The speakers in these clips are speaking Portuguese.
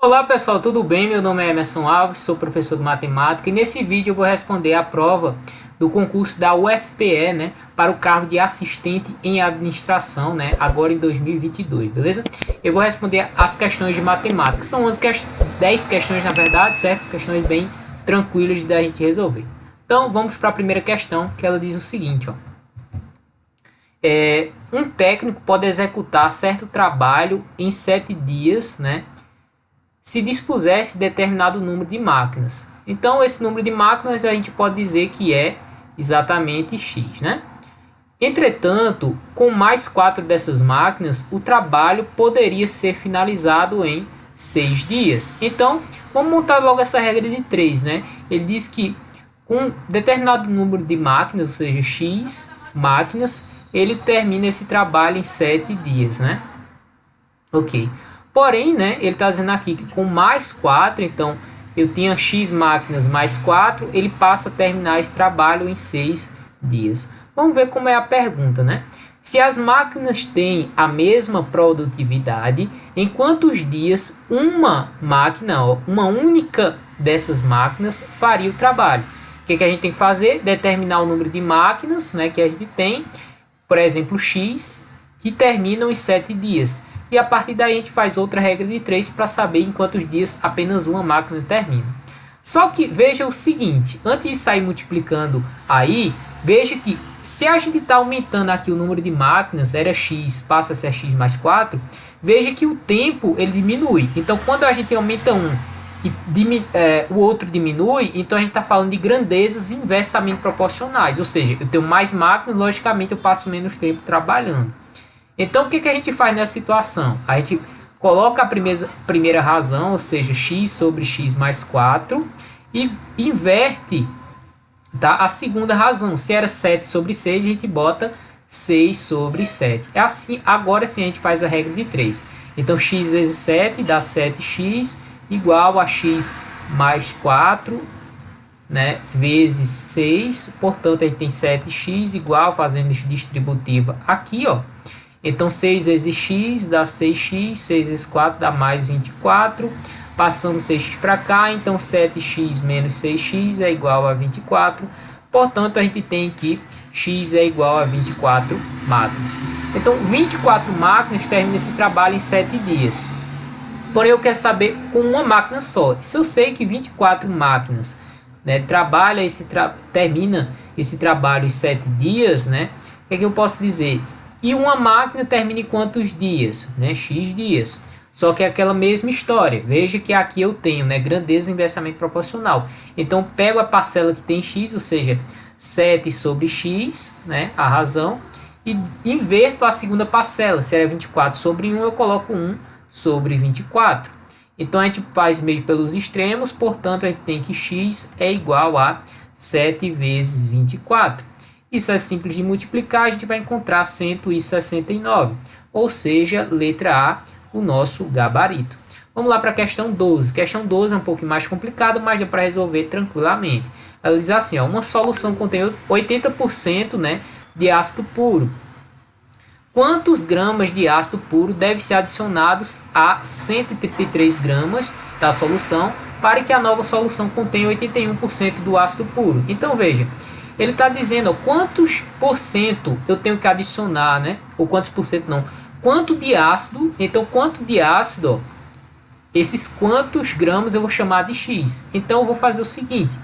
Olá pessoal, tudo bem? Meu nome é Emerson Alves, sou professor de matemática e nesse vídeo eu vou responder a prova do concurso da UFPE, né, para o cargo de assistente em administração, né, agora em 2022, beleza? Eu vou responder as questões de matemática, são 10 questões na verdade, certo? Questões bem tranquilas da gente resolver. Então vamos para a primeira questão, que ela diz o seguinte, ó. Um técnico pode executar certo trabalho em 7 dias, né, se dispusesse determinado número de máquinas. Então, esse número de máquinas a gente pode dizer que é exatamente x, né? Entretanto, com mais 4 dessas máquinas, o trabalho poderia ser finalizado em 6 dias. Então, vamos montar logo essa regra de 3, né? Ele diz que com determinado número de máquinas, ou seja, x máquinas, ele termina esse trabalho em 7 dias, né? Ok. Porém, né, ele está dizendo aqui que com mais 4, então eu tinha x máquinas mais 4, ele passa a terminar esse trabalho em 6 dias. Vamos ver como é a pergunta, né? Se as máquinas têm a mesma produtividade, em quantos dias uma máquina, ó, uma única dessas máquinas faria o trabalho? O que a gente tem que fazer? Determinar o número de máquinas, né, que a gente tem, por exemplo, x, que terminam em 7 dias. E a partir daí a gente faz outra regra de 3 para saber em quantos dias apenas uma máquina termina. Só que veja o seguinte, antes de sair multiplicando aí, veja que se a gente está aumentando aqui o número de máquinas, era x, passa a ser x mais 4, veja que o tempo ele diminui. Então quando a gente aumenta um e o outro diminui, então a gente está falando de grandezas inversamente proporcionais. Ou seja, eu tenho mais máquinas, logicamente eu passo menos tempo trabalhando. Então, o que a gente faz nessa situação? A gente coloca a primeira razão, ou seja, x sobre x mais 4, e inverte, tá, a segunda razão. Se era 7 sobre 6, a gente bota 6 sobre 7. É assim, agora sim a gente faz a regra de 3. Então, x vezes 7 dá 7x, igual a x mais 4, né, vezes 6. Portanto, a gente tem 7x igual, fazendo distributiva aqui, ó. Então, 6 vezes x dá 6x, 6 vezes 4 dá mais 24. Passamos 6x para cá, então 7x menos 6x é igual a 24. Portanto, a gente tem que x é igual a 24 máquinas. Então, 24 máquinas terminam esse trabalho em 7 dias. Porém, eu quero saber com uma máquina só. Se eu sei que 24 máquinas, né, termina esse trabalho em 7 dias, né, o que eu posso dizer? E uma máquina termina em quantos dias? Né? X dias. Só que é aquela mesma história. Veja que aqui eu tenho, né, grandeza inversamente proporcional. Então, pego a parcela que tem x, ou seja, 7 sobre x, né, a razão, e inverto a segunda parcela. Se era 24 sobre 1, eu coloco 1 sobre 24. Então, a gente faz meio pelos extremos, portanto, a gente tem que x é igual a 7 vezes 24. Isso é simples de multiplicar, a gente vai encontrar 169, ou seja, letra A, o nosso gabarito. Vamos lá para a questão 12. Questão 12 é um pouco mais complicada, mas dá para resolver tranquilamente. Ela diz assim, ó, uma solução contém 80%, né, de ácido puro. Quantos gramas de ácido puro devem ser adicionados a 133 gramas da solução para que a nova solução contenha 81% do ácido puro? Então, veja, ele está dizendo, ó, quantos por cento eu tenho que adicionar, né? Ou quantos por cento não. Quanto de ácido, então quanto de ácido, ó, esses quantos gramas eu vou chamar de x. Então eu vou fazer o seguinte,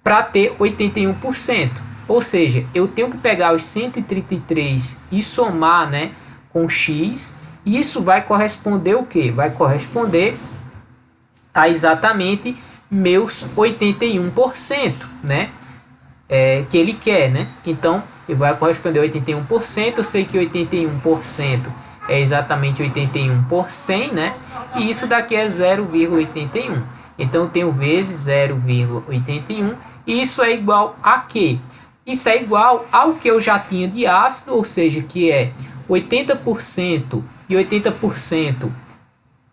para ter 81%. Ou seja, eu tenho que pegar os 133 e somar, né, com x. E isso vai corresponder o quê? Vai corresponder a exatamente meus 81%, né? Que ele quer, né? Então, ele vai corresponder a 81%. Eu sei que 81% é exatamente 81 por 100, né? E isso daqui é 0,81. Então, eu tenho vezes 0,81. E isso é igual a quê? Isso é igual ao que eu já tinha de ácido, ou seja, que é 80% e 80%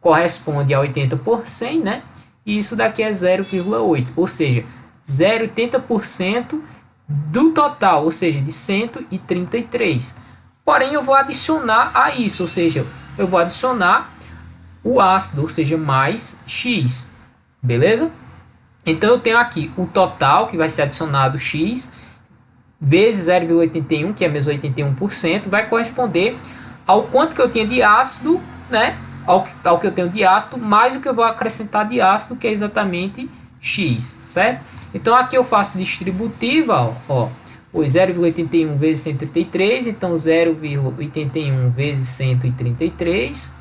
corresponde a 80 por 100, né? E isso daqui é 0,8, ou seja, 0,80% do total, ou seja, de 133. Porém, eu vou adicionar a isso, ou seja, eu vou adicionar o ácido, ou seja, mais x, beleza? Então eu tenho aqui o total que vai ser adicionado x vezes 0,81, que é meus 81%, vai corresponder ao quanto que eu tinha de ácido, né? Ao que eu tenho de ácido, mais o que eu vou acrescentar de ácido, que é exatamente x, certo? Então aqui eu faço distributiva, ó, o 0,81 vezes 133, então 0,81 vezes 133,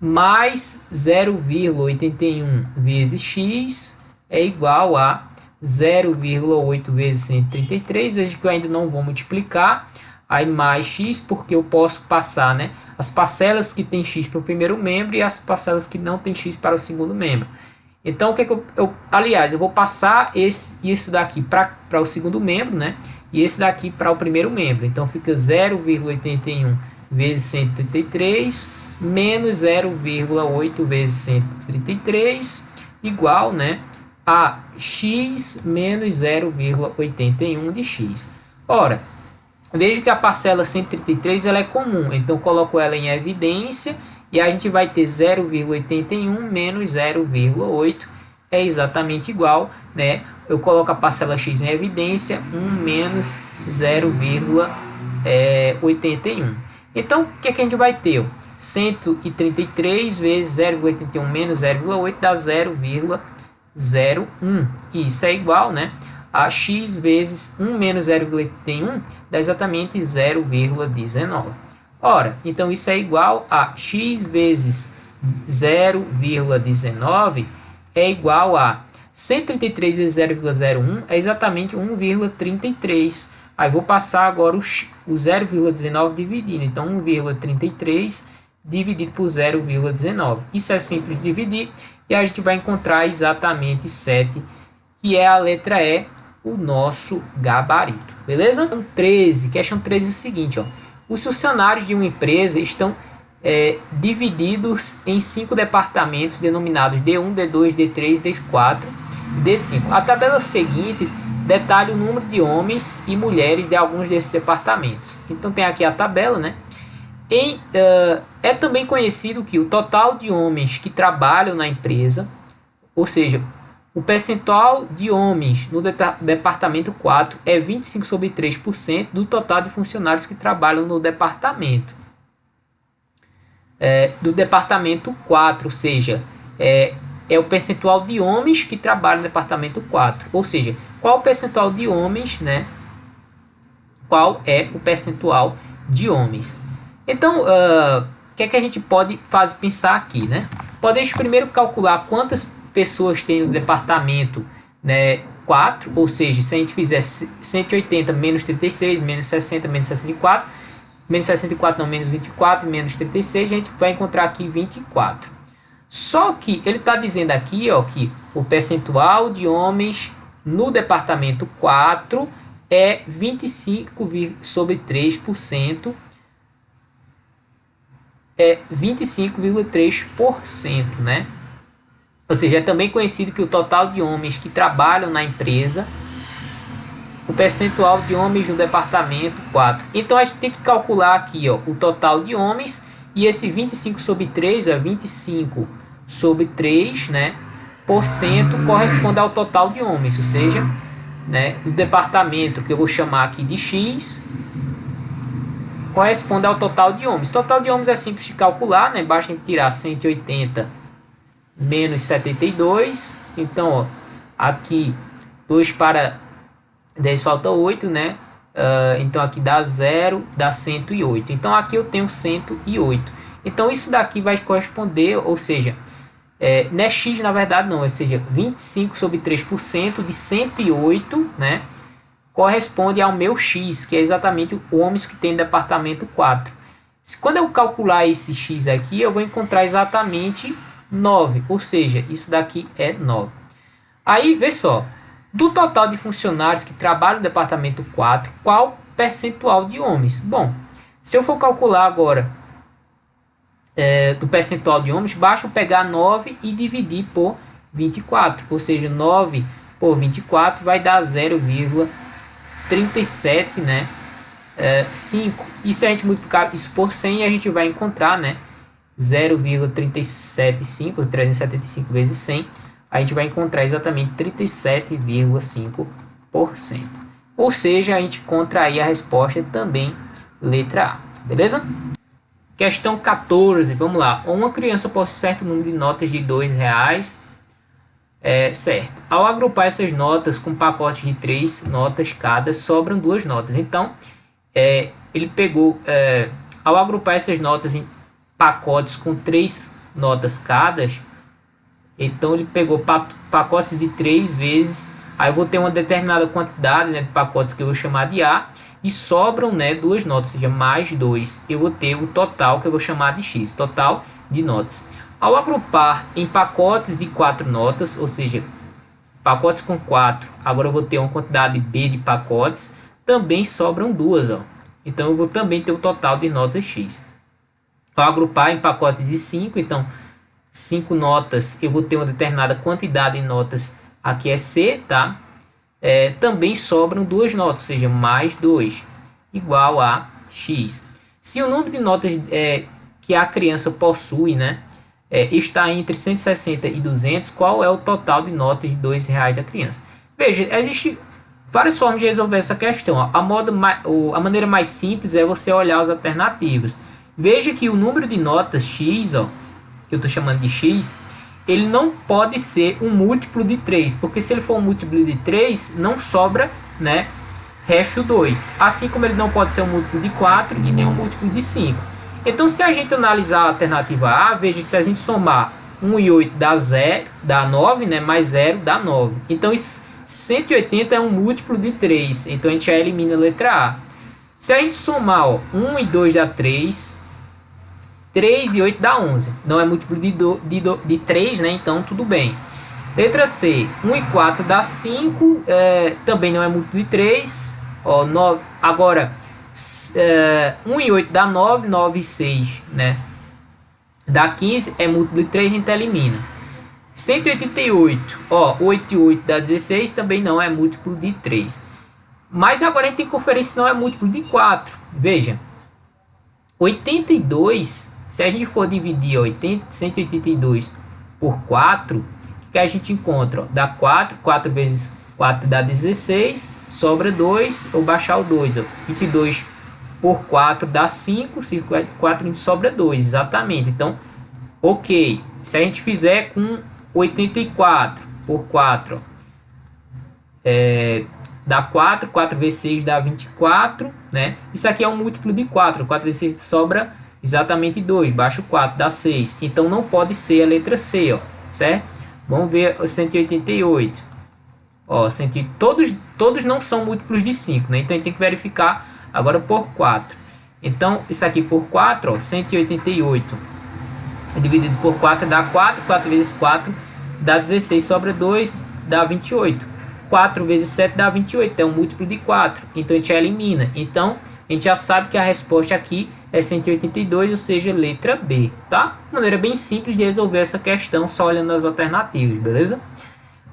mais 0,81 vezes x é igual a 0,8 vezes 133, veja que eu ainda não vou multiplicar, aí mais x, porque eu posso passar, né, as parcelas que tem x para o primeiro membro e as parcelas que não tem x para o segundo membro. Então, o que, é que aliás, eu vou passar isso daqui para o segundo membro, né, e esse daqui para o primeiro membro. Então, fica 0,81 vezes 133 menos 0,8 vezes 133 igual, né, a x menos 0,81 de x. Ora, veja que a parcela 133 ela é comum, então coloco ela em evidência e a gente vai ter 0,81 menos 0,8 é exatamente igual, né? Eu coloco a parcela x em evidência, 1 menos 0,81. Então, o que é que a gente vai ter? 133 vezes 0,81 menos 0,8 dá 0,01. E isso é igual, né, a x vezes 1 menos 0,81 dá exatamente 0,19. Ora, então isso é igual a x vezes 0,19 é igual a 133 vezes 0,01 é exatamente 1,33. Aí vou passar agora o 0,19 dividindo. Então 1,33 dividido por 0,19. Isso é simples de dividir e a gente vai encontrar exatamente 7, que é a letra E, o nosso gabarito. Beleza? Então, 13, questão 13 é o seguinte, ó. Os funcionários de uma empresa estão divididos em 5 departamentos denominados D1, D2, D3, D4 e D5. A tabela seguinte detalha o número de homens e mulheres de alguns desses departamentos. Então tem aqui a tabela, né? É também conhecido que o total de homens que trabalham na empresa, ou seja, o percentual de homens no departamento 4 é 25/3% do total de funcionários que trabalham no departamento. Do departamento 4, ou seja, é o percentual de homens que trabalham no departamento 4. Ou seja, qual o percentual de homens, né? Qual é o percentual de homens? Então, o que é que a gente pode pensar aqui, né? Podemos primeiro calcular quantas pessoas tem no departamento, né, 4, ou seja, se a gente fizer 180 menos 36, menos 60, menos 64, menos 64 não, menos 24, menos 36, a gente vai encontrar aqui 24. Só que ele está dizendo aqui, ó, que o percentual de homens no departamento 4 é 25/3%, é 25,3%, né? Ou seja, é também conhecido que o total de homens que trabalham na empresa, o percentual de homens no departamento 4. Então a gente tem que calcular aqui, ó, o total de homens e esse 25/3 é 25/3, né, por cento corresponde ao total de homens, ou seja, né, o departamento que eu vou chamar aqui de X corresponde ao total de homens. Total de homens é simples de calcular, né? Basta tirar 180 menos 72. Então, ó, aqui 2 para 10 falta 8, né? Então aqui dá 0, dá 108. Então aqui eu tenho 108. Então isso daqui vai corresponder, ou seja, não é x na verdade não, ou seja, 25/3% de 108, né? Corresponde ao meu x, que é exatamente o homens que tem no departamento 4. Quando eu calcular esse x aqui, eu vou encontrar exatamente 9, ou seja, isso daqui é 9. Aí, vê só, do total de funcionários que trabalham no departamento 4, qual percentual de homens? Bom, se eu for calcular agora do percentual de homens, basta eu pegar 9 e dividir por 24, ou seja, 9 por 24 vai dar 0,37, né? 5. E se a gente multiplicar isso por 100, a gente vai encontrar, né, 0,375, 375 vezes 100, a gente vai encontrar exatamente 37,5%. Ou seja, a gente encontra aí a resposta também letra A, beleza? Questão 14, vamos lá. Uma criança possui certo número de notas de R$2, certo. Ao agrupar essas notas com pacotes de 3 notas cada, sobram 2 notas. Então, ele pegou, ao agrupar essas notas em pacotes com 3 notas cada, então ele pegou pacotes de 3 vezes, aí eu vou ter uma determinada quantidade, né, de pacotes que eu vou chamar de A, e sobram, né, 2 notas, ou seja, mais 2, eu vou ter o total que eu vou chamar de X, total de notas. Ao agrupar em pacotes de 4 notas, ou seja, pacotes com 4, agora eu vou ter uma quantidade B de pacotes, também sobram 2, ó. Então eu vou também ter o total de notas X. Ao agrupar em pacotes de 5, então 5 notas, eu vou ter uma determinada quantidade de notas, aqui é C, tá? Também sobram 2 notas, ou seja, mais 2, igual a X. Se o número de notas que a criança possui, né, está entre 160 e 200, qual é o total de notas de R$2 da criança? Veja, existem várias formas de resolver essa questão. Ó. A maneira mais simples é você olhar as alternativas. Veja que o número de notas X, ó, que eu estou chamando de X, ele não pode ser um múltiplo de 3, porque se ele for um múltiplo de 3, não sobra, né, resto 2. Assim como ele não pode ser um múltiplo de 4 e nem um múltiplo de 5. Então, se a gente analisar a alternativa A, veja que se a gente somar 1 e 8 dá 9, né, mais 0 dá 9. Então, 180 é um múltiplo de 3, então a gente já elimina a letra A. Se a gente somar, ó, 1 e 2 dá 3, 3 e 8 dá 11. Não é múltiplo de 3, né? Então tudo bem. Letra C, 1 e 4 dá 5, também não é múltiplo de 3. Ó, 9, agora, 1 e 8 dá 9, 9 e 6, né? Dá 15, é múltiplo de 3, a gente elimina. 188, ó, 8 e 8 dá 16, também não é múltiplo de 3. Mas agora a gente tem que conferir se não é múltiplo de 4. Veja, 82... Se a gente for dividir 182 por 4, o que a gente encontra? Ó, dá 4, 4 vezes 4 dá 16, sobra 2, ou baixar o 2. Ó. 22 por 4 dá 5, 5 vezes 4 sobra 2, exatamente. Então, ok, se a gente fizer com 84 por 4, ó, dá 4, 4 vezes 6 dá 24, né? Isso aqui é um múltiplo de 4, 4 vezes 6 sobra exatamente 2, baixa o 4, dá 6. Então não pode ser a letra C, ó, certo? Vamos ver o 188. Ó, todos não são múltiplos de 5, né? Então a gente tem que verificar agora por 4. Então isso aqui por 4, ó, 188 dividido por 4 dá 4, 4 vezes 4 dá 16, sobra 2, dá 28. 4 vezes 7 dá 28, é um múltiplo de 4, então a gente elimina. Então a gente já sabe que a resposta aqui é 182, ou seja, letra B, tá? Maneira bem simples de resolver essa questão, só olhando as alternativas, beleza?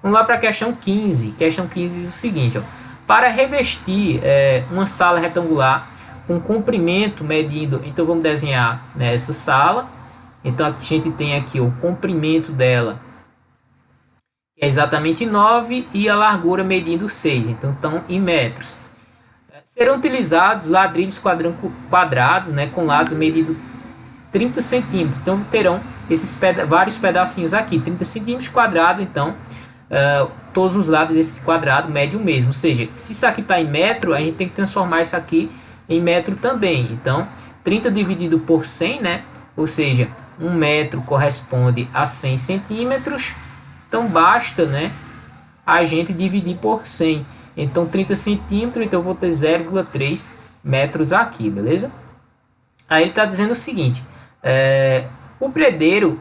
Vamos lá para a questão 15. Questão 15 diz o seguinte, ó. Para revestir uma sala retangular com comprimento medindo, então vamos desenhar, né, essa sala. Então a gente tem aqui o comprimento dela, que é exatamente 9, e a largura medindo 6, então estão em metros. Serão utilizados ladrilhos quadrados, né, com lados medindo 30 centímetros. Então terão esses vários pedacinhos aqui, 30 centímetros quadrado. Então todos os lados desse quadrado mede o mesmo. Ou seja, se isso aqui está em metro, a gente tem que transformar isso aqui em metro também. Então 30 dividido por 100, né? Ou seja, 1 metro corresponde a 100 centímetros. Então basta, né, a gente dividir por 100. Então 30 centímetros, então eu vou ter 0,3 metros aqui, beleza? Aí ele está dizendo o seguinte, o predeiro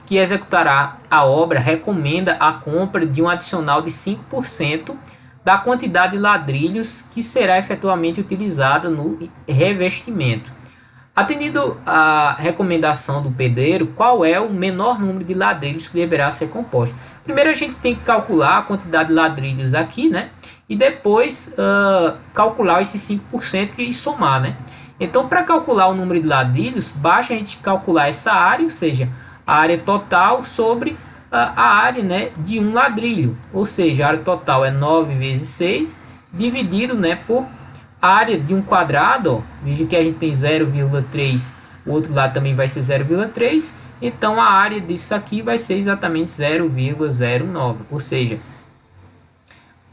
que executará a obra recomenda a compra de um adicional de 5% da quantidade de ladrilhos que será efetivamente utilizada no revestimento. Atendido a recomendação do pedreiro, qual é o menor número de ladrilhos que deverá ser composto? Primeiro a gente tem que calcular a quantidade de ladrilhos aqui, né? E depois calcular esses 5% e somar, né? Então, para calcular o número de ladrilhos, basta a gente calcular essa área, ou seja, a área total sobre a área, né, de um ladrilho. Ou seja, a área total é 9 vezes 6, dividido, né, por área de um quadrado. Ó, veja que a gente tem 0,3, o outro lado também vai ser 0,3. Então, a área disso aqui vai ser exatamente 0,09. Ou seja,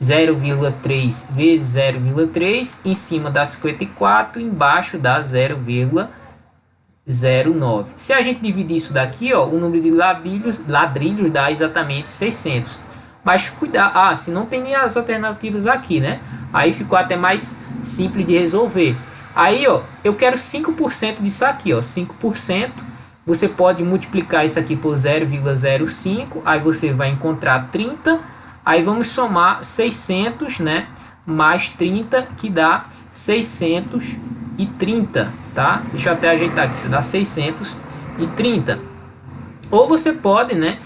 0,3 vezes 0,3 em cima da 54, embaixo da 0,09. Se a gente dividir isso daqui, ó, o número de ladrilhos dá exatamente 600. Mas cuidado, se não tem nem as alternativas aqui, né? Aí ficou até mais simples de resolver. Aí, ó, eu quero 5% disso aqui, ó, 5%. Você pode multiplicar isso aqui por 0,05, aí você vai encontrar 30. Aí vamos somar 600, né, mais 30, que dá 630, tá? Deixa eu até ajeitar aqui, isso dá 630. Ou você pode, né,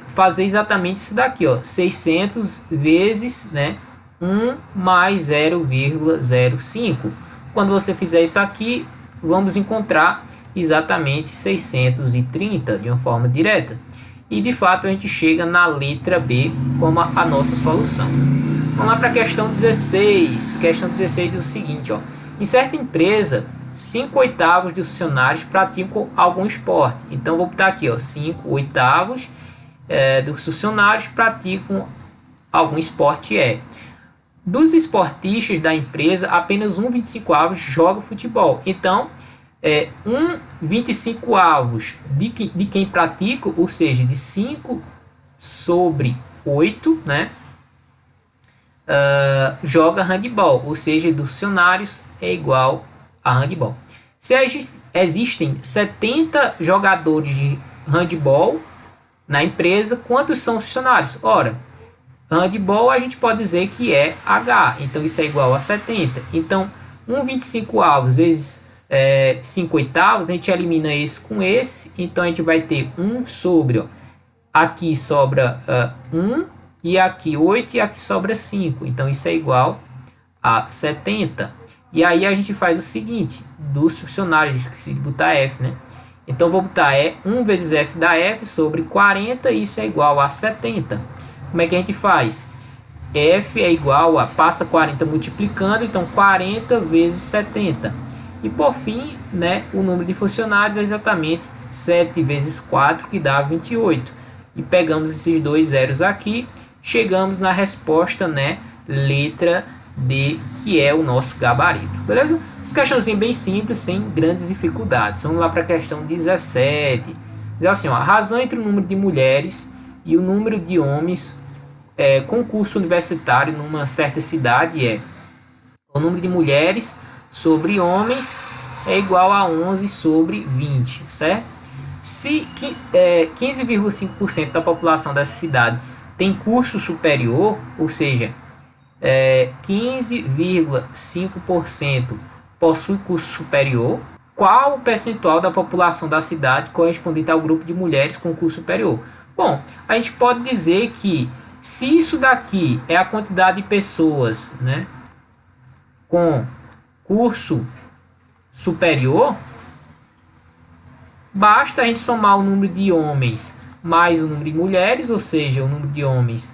fazer exatamente isso daqui, ó, 600 vezes, né, 1 mais 0,05. Quando você fizer isso aqui, vamos encontrar exatamente 630 de uma forma direta. E de fato a gente chega na letra B como a nossa solução. Vamos lá para a questão 16. Questão 16 é o seguinte, ó. Em certa empresa, 5/8 dos funcionários praticam algum esporte. Então vou botar aqui, ó, 5/8 dos funcionários praticam algum esporte. Dos esportistas da empresa, apenas 1/25 joga futebol. Então, 1/25 de quem pratica, ou seja, de 5/8, né, joga handball, ou seja, dos funcionários é igual a handball. Se existem 70 jogadores de handball na empresa, quantos são funcionários? Ora, handball a gente pode dizer que é H, então isso é igual a 70. Então, 1/25 vezes 5/8, a gente elimina esse com esse, então a gente vai ter 1 sobre, ó, aqui sobra 1, e aqui 8, e aqui sobra 5, então isso é igual a 70. E aí a gente faz o seguinte, dos funcionários, se botar F, né? Então vou botar 1 vezes F da F sobre 40, e isso é igual a 70. Como é que a gente faz? F é igual a, passa 40 multiplicando, então 40 vezes 70. E por fim, né, o número de funcionários é exatamente 7 vezes 4, que dá 28. E pegamos esses dois zeros aqui, chegamos na resposta, né, letra D, que é o nosso gabarito. Beleza? Essa questãozinha bem simples, sem grandes dificuldades. Vamos lá para a questão 17. Diz assim, ó, a razão entre o número de mulheres e o número de homens com curso universitário numa certa cidade é o número de mulheres sobre homens é igual a 11 sobre 20, certo? Se 15,5% da população dessa cidade tem curso superior, ou seja, 15,5% possui curso superior, qual o percentual da população da cidade correspondente ao grupo de mulheres com curso superior? Bom, a gente pode dizer que se isso daqui é a quantidade de pessoas, né, com curso superior, basta a gente somar o número de homens mais o número de mulheres, ou seja, o número de homens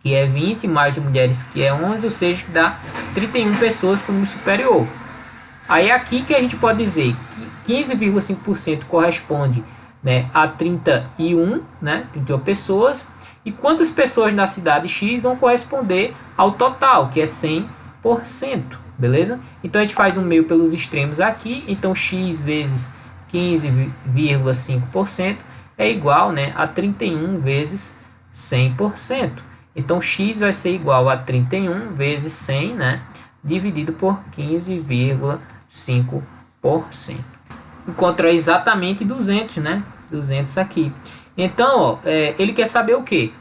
que é 20 mais de mulheres que é 11, ou seja, que dá 31 pessoas com número superior. Aí aqui que a gente pode dizer que 15,5% corresponde, né, a 31, né, 31 pessoas, e quantas pessoas na cidade X vão corresponder ao total, que é 100%, beleza? Então a gente faz um meio pelos extremos aqui, então X vezes 15,5% é igual, né, a 31 vezes 100%. Então X vai ser igual a 31 vezes 100, né, dividido por 15,5%. Encontra exatamente 200, né? 200 aqui. Então, ó, ele quer saber o quê?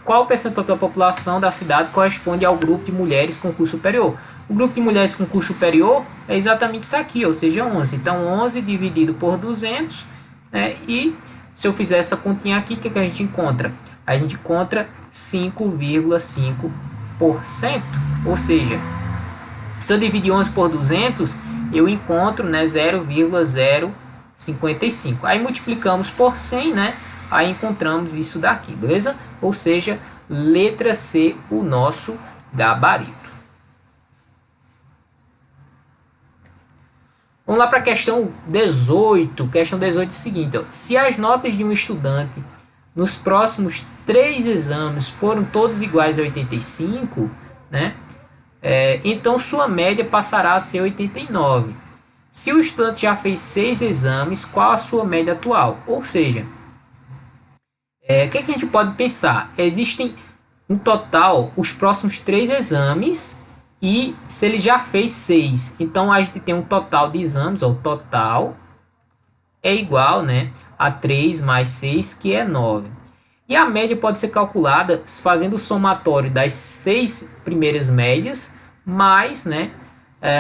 Qual o percentual da população da cidade corresponde ao grupo de mulheres com curso superior. O grupo de mulheres com curso superior é exatamente isso aqui, ou seja, 11. Então, 11 dividido por 200, né? E se eu fizer essa continha aqui, o que a gente encontra? A gente encontra 5,5%, ou seja, Se eu dividir 11 por 200, eu encontro, né, 0,055. Aí multiplicamos por 100, né? Aí encontramos isso daqui, beleza? Ou seja, letra C, o nosso gabarito. Vamos lá para a questão 18. Questão 18 é o seguinte, ó. Se as notas de um estudante nos próximos 3 exames foram todos iguais a 85, né? Então sua média passará a ser 89. Se o estudante já fez 6 exames, qual a sua média atual? Ou seja, o que a gente pode pensar? Existem um total, os próximos 3 exames, e se ele já fez 6, então a gente tem um total de exames, ó, o total é igual, né, a 3 mais 6, que é 9. E a média pode ser calculada fazendo o somatório das 6 primeiras médias, mais, né,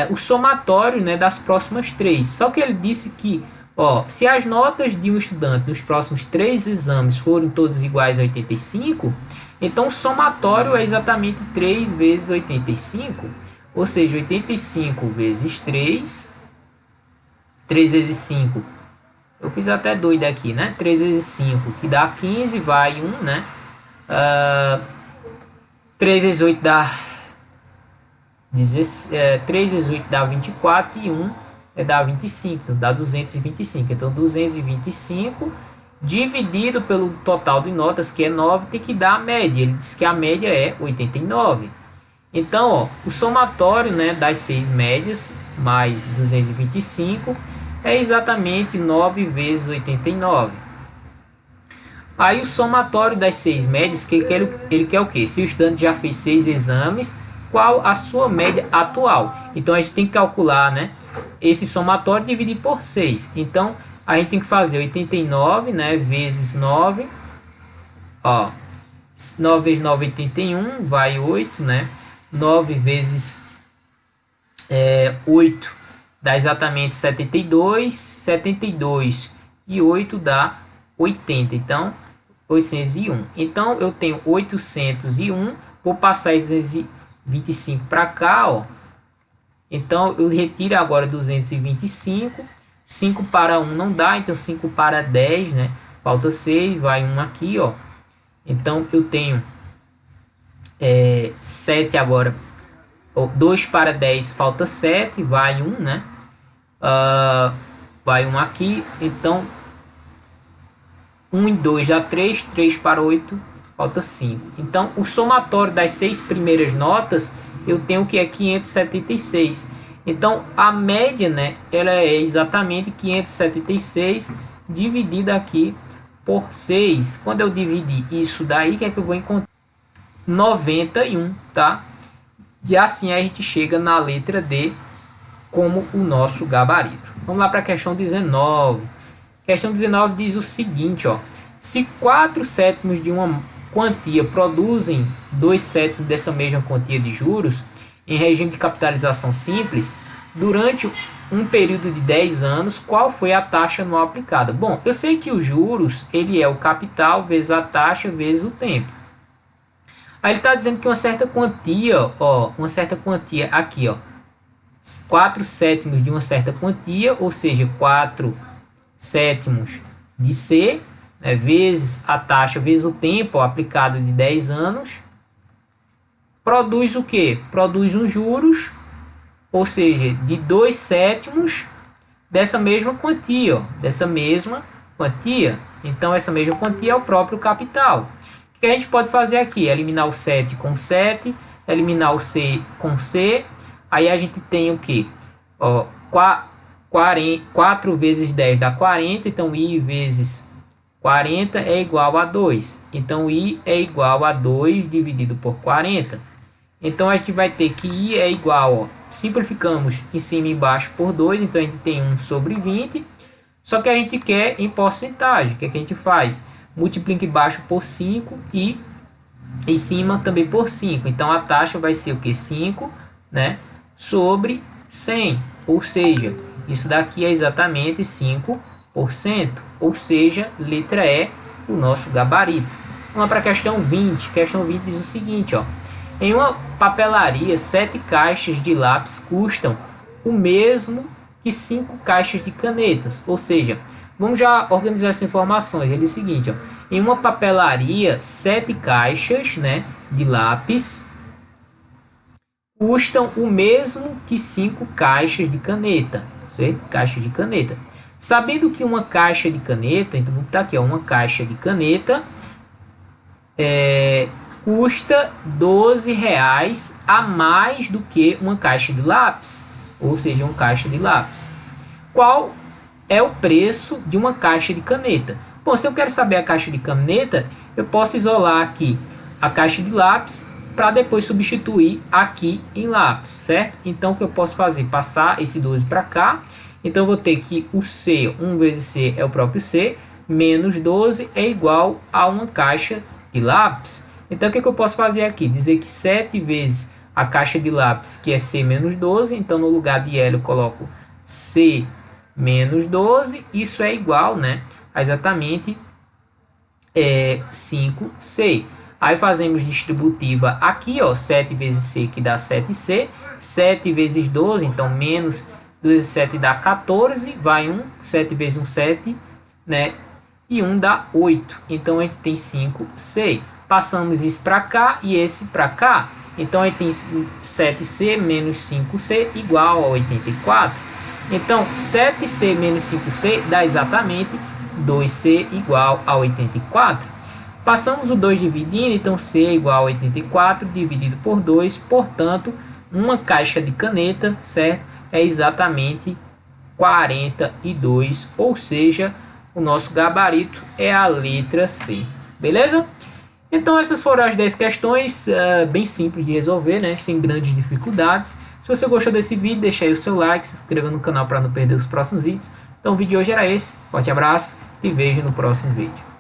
o somatório, né, das próximas 3. Só que ele disse que, ó, se as notas de um estudante nos próximos 3 exames forem todas iguais a 85, então o somatório é exatamente 3 vezes 85, ou seja, 85 vezes 3, 3 vezes 5, eu fiz até doido aqui, né? 3 vezes 5, que dá 15, vai 1, né? 3 vezes 8 dá 3 vezes 8 dá 24 e 1 dá 25, então dá 225. Então 225 dividido pelo total de notas, que é 9, tem que dar a média. Ele diz que a média é 89. Então, ó, o somatório, né, das 6 médias mais 225 é exatamente 9 vezes 89. Aí o somatório das 6 médias, que ele quer o quê? Se o estudante já fez 6 exames, qual a sua média atual? Então a gente tem que calcular, né, esse somatório e dividir por 6. Então a gente tem que fazer 89, né, vezes 9. Ó, 9 vezes 9 é 81, vai 8, né? 9 vezes 8 dá exatamente 72. 72 e 8 dá 80. Então 801. Então eu tenho 801. Vou passar 225 para cá, ó. Então eu retiro agora 225. 5 para 1 não dá, então 5 para 10, né? Falta 6, vai 1 aqui, ó. Então eu tenho 7 agora. 2 para 10, falta 7, vai 1, né? Vai 1 aqui, então 1 e 2 dá 3, 3 para 8, falta 5. Então o somatório das 6 primeiras notas eu tenho que é 576. Então a média, né, ela é exatamente 576 dividida aqui por 6. Quando eu dividir isso daí, que é que eu vou encontrar? 91, tá? E assim a gente chega na letra D como o nosso gabarito. Vamos lá para a questão 19. Questão 19 diz o seguinte, ó: se 4 sétimos de uma quantia produzem 2 sétimos dessa mesma quantia de juros, em regime de capitalização simples, durante um período de 10 anos, qual foi a taxa anual aplicada? Bom, eu sei que os juros, ele é o capital vezes a taxa vezes o tempo. Aí ele está dizendo que uma certa quantia, ó, uma certa quantia aqui, ó, 4 sétimos de uma certa quantia, ou seja, 4 sétimos de C, né, vezes a taxa vezes o tempo, ó, aplicado de 10 anos, produz o que? Produz uns juros, ou seja, de 2 sétimos dessa mesma quantia, ó, dessa mesma quantia. Então essa mesma quantia é o próprio capital. O que a gente pode fazer aqui? Eliminar o 7 com 7, eliminar o C com C, aí a gente tem o que? 4 vezes 10 dá 40, então I vezes 40 é igual a 2. Então I é igual a 2 dividido por 40. Então a gente vai ter que I é igual, ó, simplificamos em cima e embaixo por 2, então a gente tem 1 sobre 20. Só que a gente quer em porcentagem. O que a gente faz? Multiplica embaixo por 5 e em cima também por 5. Então a taxa vai ser o que? 5, né, sobre 100. Ou seja, isso daqui é exatamente 5%. Ou seja, letra E, o nosso gabarito. Vamos lá para a questão 20. Questão 20 diz o seguinte, ó: Em uma papelaria, 7 caixas de lápis custam o mesmo que 5 caixas de canetas. Ou seja, vamos já organizar essas informações. Ele é o seguinte, ó, em uma papelaria, 7 caixas, né, de lápis custam o mesmo que 5 caixas de caneta, certo? Caixas de caneta. Sabendo que uma caixa de caneta, então vamos botar aqui, ó, uma caixa de caneta custa R$12 a mais do que uma caixa de lápis, ou seja, uma caixa de lápis. Qual é o preço de uma caixa de caneta? Bom, se eu quero saber a caixa de caneta, eu posso isolar aqui a caixa de lápis para depois substituir aqui em lápis, certo? Então o que eu posso fazer? Passar esse 12 para cá. Então eu vou ter que o C, 1 vezes C é o próprio C, menos 12 é igual a uma caixa de lápis. Então o que eu posso fazer aqui? Dizer que 7 vezes a caixa de lápis, que é C menos 12, então no lugar de L eu coloco C menos 12, isso é igual, né, a exatamente 5C. Aí fazemos distributiva aqui, ó, 7 vezes C que dá 7C, 7 vezes 12, então menos 2 vezes 7 dá 14, vai 1, 7 vezes 1, 7, né, e 1 dá 8, então a gente tem 5C. Passamos isso para cá e esse para cá, então a gente tem 7C menos 5C igual a 84. Então 7C menos 5C dá exatamente 2C igual a 84. Passamos o 2 dividindo, então C é igual a 84 dividido por 2, portanto, uma caixa de caneta, certo? É exatamente 42, ou seja, o nosso gabarito é a letra C, beleza? Então essas foram as 10 questões, bem simples de resolver, né? Sem grandes dificuldades. Se você gostou desse vídeo, deixa aí o seu like, se inscreva no canal para não perder os próximos vídeos. Então o vídeo de hoje era esse, forte abraço e vejo no próximo vídeo.